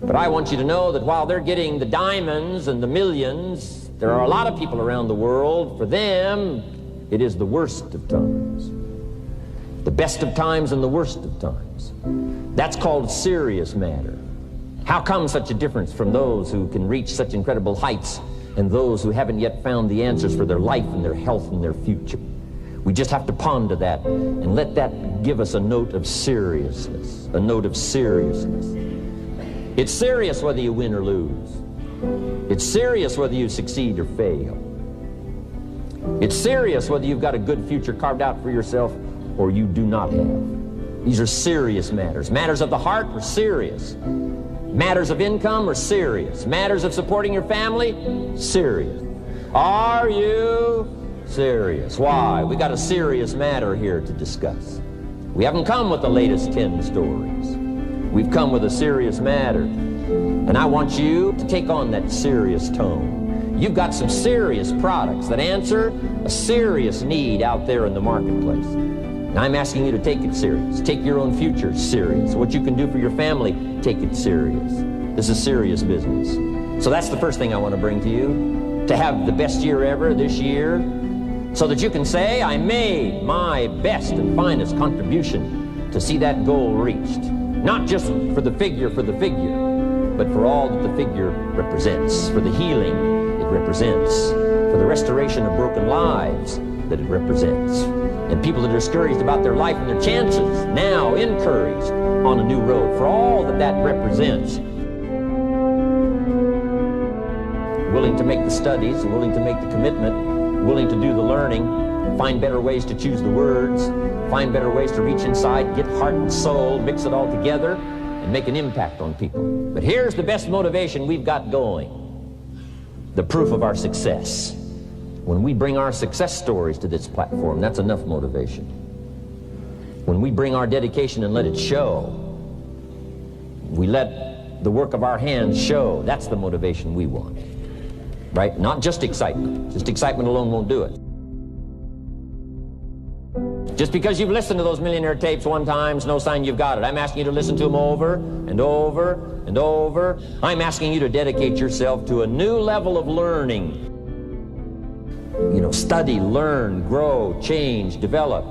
But I want you to know that while they're getting the diamonds and the millions, there are a lot of people around the world, for them, it is the worst of times. The best of times and the worst of times. That's called serious matter. How come such a difference from those who can reach such incredible heights and those who haven't yet found the answers for their life and their health and their future? We just have to ponder that and let that give us a note of seriousness, a note of seriousness. It's serious whether you win or lose. It's serious whether you succeed or fail. It's serious whether you've got a good future carved out for yourself or you do not have. These are serious matters. Matters of the heart are serious. Matters of income are serious. Matters of supporting your family, serious. Are you serious? Why? We got a serious matter here to discuss. We haven't come with the latest 10 stories. We've come with a serious matter. And I want you to take on that serious tone. You've got some serious products that answer a serious need out there in the marketplace. And I'm asking you to take it serious. Take your own future serious. What you can do for your family, take it serious. This is serious business. So that's the first thing I want to bring to you. To have the best year ever this year, so that you can say, I made my best and finest contribution to see that goal reached. Not just for the figure, but for all that the figure represents, for the healing it represents, for the restoration of broken lives that it represents, and people that are discouraged about their life and their chances, now encouraged on a new road, for all that that represents. Willing to make the studies, willing to make the commitment, willing to do the learning, find better ways to choose the words, find better ways to reach inside, get heart and soul, mix it all together, and make an impact on people. But here's the best motivation we've got going. The proof of our success. When we bring our success stories to this platform, that's enough motivation. When we bring our dedication and let it show, we let the work of our hands show, that's the motivation we want. Right? Not just excitement. Just excitement alone won't do it. Just because you've listened to those millionaire tapes one time is no sign you've got it. I'm asking you to listen to them over and over and over. I'm asking you to dedicate yourself to a new level of learning. You know, study, learn, grow, change, develop.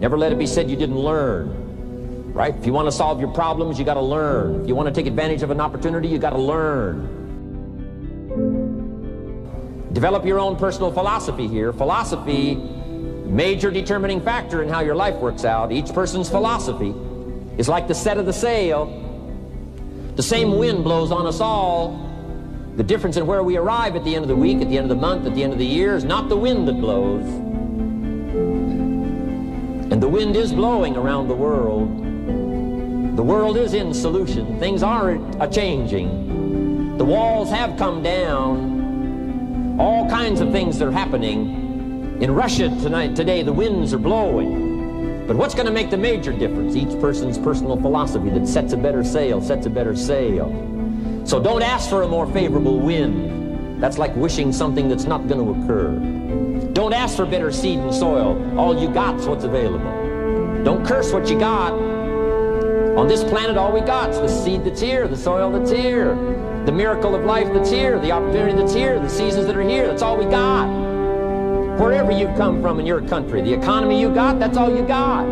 Never let it be said you didn't learn. Right? If you want to solve your problems, you got to learn. If you want to take advantage of an opportunity, you got to learn. Develop your own personal philosophy here. Philosophy, major determining factor in how your life works out. Each person's philosophy is like the set of the sail. The same wind blows on us all. The difference in where we arrive at the end of the week, at the end of the month, at the end of the year is not the wind that blows. And the wind is blowing around the world. The world is in solution. Things are a-changing. The walls have come down. All kinds of things are happening. In Russia today, the winds are blowing. But what's going to make the major difference? Each person's personal philosophy that sets a better sail, sets a better sail. So don't ask for a more favorable wind. That's like wishing something that's not going to occur. Don't ask for better seed and soil. All you got's what's available. Don't curse what you got. On this planet, all we got's the seed that's here, the soil that's here, the miracle of life that's here, the opportunity that's here, the seasons that are here. That's all we got. Wherever you've come from in your country, the economy you got, that's all you got.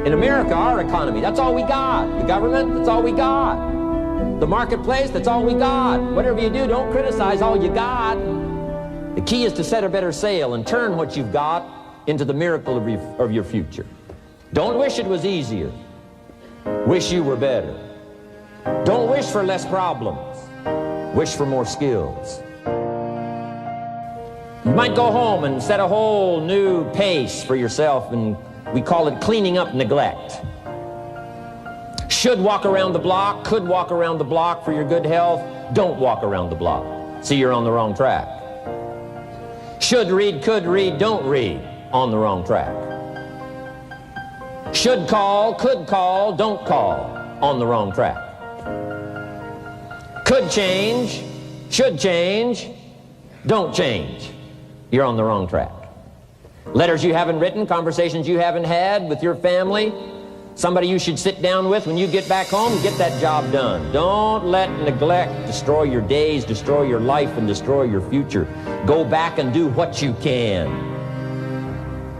In America, our economy, that's all we got. The government, that's all we got. The marketplace, that's all we got. Whatever you do, don't criticize all you got. The key is to set a better sail and turn what you've got into the miracle of your future. Don't wish it was easier. Wish you were better. Don't wish for less problems. Wish for more skills. You might go home and set a whole new pace for yourself, and we call it cleaning up neglect. Should walk around the block, could walk around the block for your good health. Don't walk around the block. See, you're on the wrong track. Should read, could read, don't read. On the wrong track. Should call, could call, don't call. On the wrong track. Could change, should change, don't change. You're on the wrong track. Letters you haven't written, conversations you haven't had with your family, somebody you should sit down with when you get back home and get that job done. Don't let neglect destroy your days, destroy your life, and destroy your future. Go back and do what you can.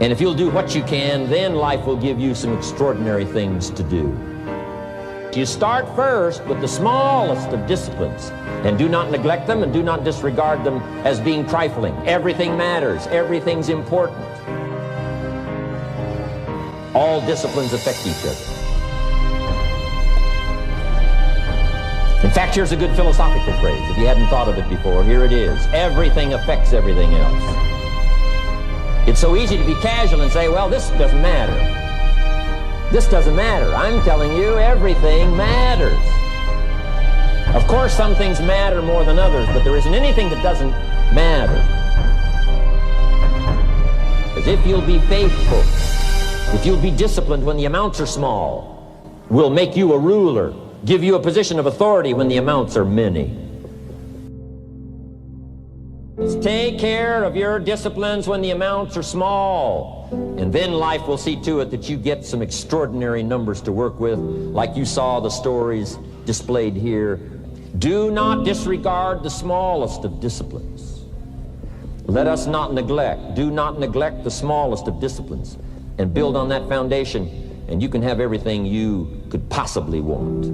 And if you'll do what you can, then life will give you some extraordinary things to do. You start first with the smallest of disciplines, and do not neglect them and do not disregard them as being trifling. Everything matters. Everything's important. All disciplines affect each other. In fact, here's a good philosophical phrase. If you hadn't thought of it before, here it is. Everything affects everything else. It's so easy to be casual and say, well, this doesn't matter. This doesn't matter. I'm telling you, everything matters. Of course, some things matter more than others, but there isn't anything that doesn't matter. As if you'll be faithful, if you'll be disciplined when the amounts are small, we'll make you a ruler, give you a position of authority when the amounts are many. Take care of your disciplines when the amounts are small, and then life will see to it that you get some extraordinary numbers to work with, like you saw the stories displayed here. Do not disregard the smallest of disciplines. Let us not neglect. Do not neglect the smallest of disciplines, and build on that foundation, and you can have everything you could possibly want.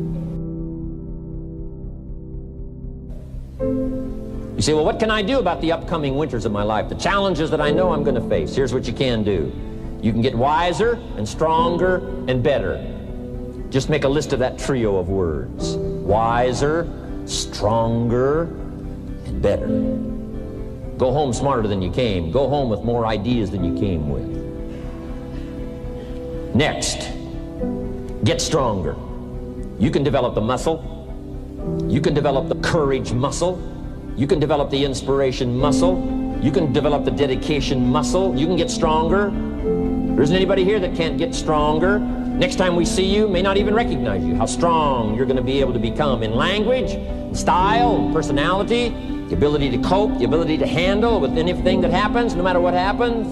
You say, well, what can I do about the upcoming winters of my life, the challenges that I know I'm going to face? Here's what you can do. You can get wiser and stronger and better. Just make a list of that trio of words. Wiser, stronger, and better. Go home smarter than you came. Go home with more ideas than you came with. Next, get stronger. You can develop the muscle. You can develop the courage muscle. You can develop the inspiration muscle. You can develop the dedication muscle. You can get stronger. There isn't anybody here that can't get stronger. Next time we see you, may not even recognize you. How strong you're going to be able to become in language, style, personality, the ability to cope, the ability to handle with anything that happens, no matter what happens.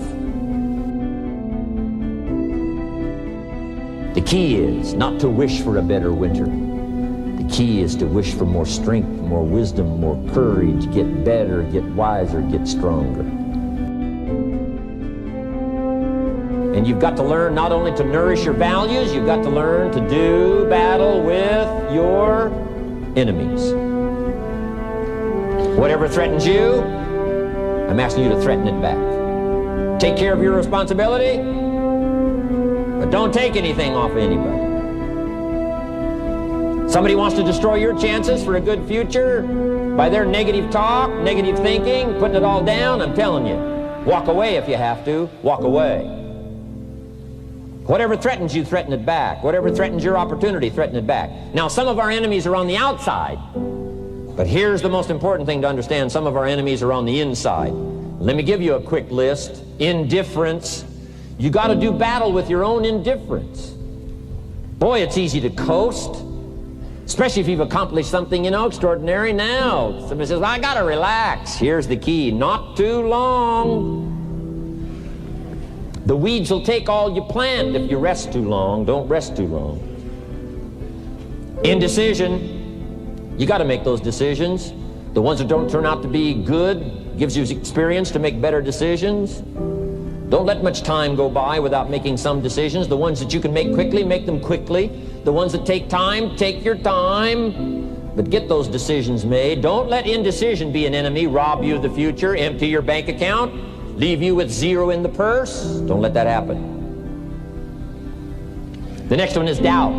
The key is not to wish for a better winter. The key is to wish for more strength, more wisdom, more courage, get better, get wiser, get stronger. And you've got to learn not only to nourish your values, you've got to learn to do battle with your enemies. Whatever threatens you, I'm asking you to threaten it back. Take care of your responsibility, but don't take anything off of anybody. Somebody wants to destroy your chances for a good future by their negative talk, negative thinking, putting it all down. I'm telling you, walk away if you have to. Walk away. Whatever threatens you, threaten it back. Whatever threatens your opportunity, threaten it back. Now, some of our enemies are on the outside, but here's the most important thing to understand. Some of our enemies are on the inside. Let me give you a quick list. Indifference. You got to do battle with your own indifference. Boy, it's easy to coast. Especially if you've accomplished something, extraordinary now. Somebody says, well, I got to relax. Here's the key. Not too long. The weeds will take all you plant if you rest too long. Don't rest too long. Indecision. You got to make those decisions. The ones that don't turn out to be good gives you experience to make better decisions. Don't let much time go by without making some decisions. The ones that you can make quickly, make them quickly. The ones that take time, take your time. But get those decisions made. Don't let indecision be an enemy, rob you of the future, empty your bank account, leave you with zero in the purse. Don't let that happen. The next one is doubt.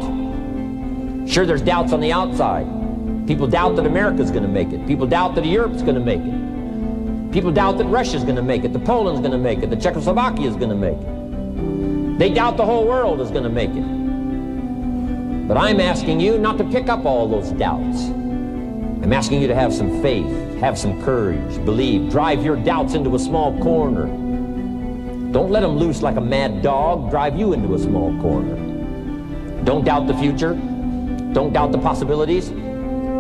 Sure, there's doubts on the outside. People doubt that America's going to make it. People doubt that Europe's going to make it. People doubt that Russia's going to make it, that Poland's going to make it, that Czechoslovakia's going to make it. They doubt the whole world is going to make it. But I'm asking you not to pick up all those doubts. I'm asking you to have some faith, have some courage, believe, drive your doubts into a small corner. Don't let them loose like a mad dog, drive you into a small corner. Don't doubt the future. Don't doubt the possibilities.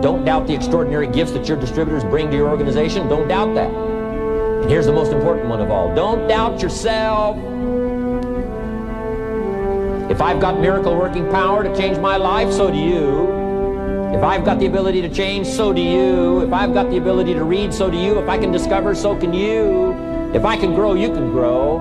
Don't doubt the extraordinary gifts that your distributors bring to your organization. Don't doubt that. And here's the most important one of all. Don't doubt yourself. If I've got miracle working power to change my life, so do you. If I've got the ability to change, so do you. If I've got the ability to read, so do you. If I can discover, so can you. If I can grow, you can grow.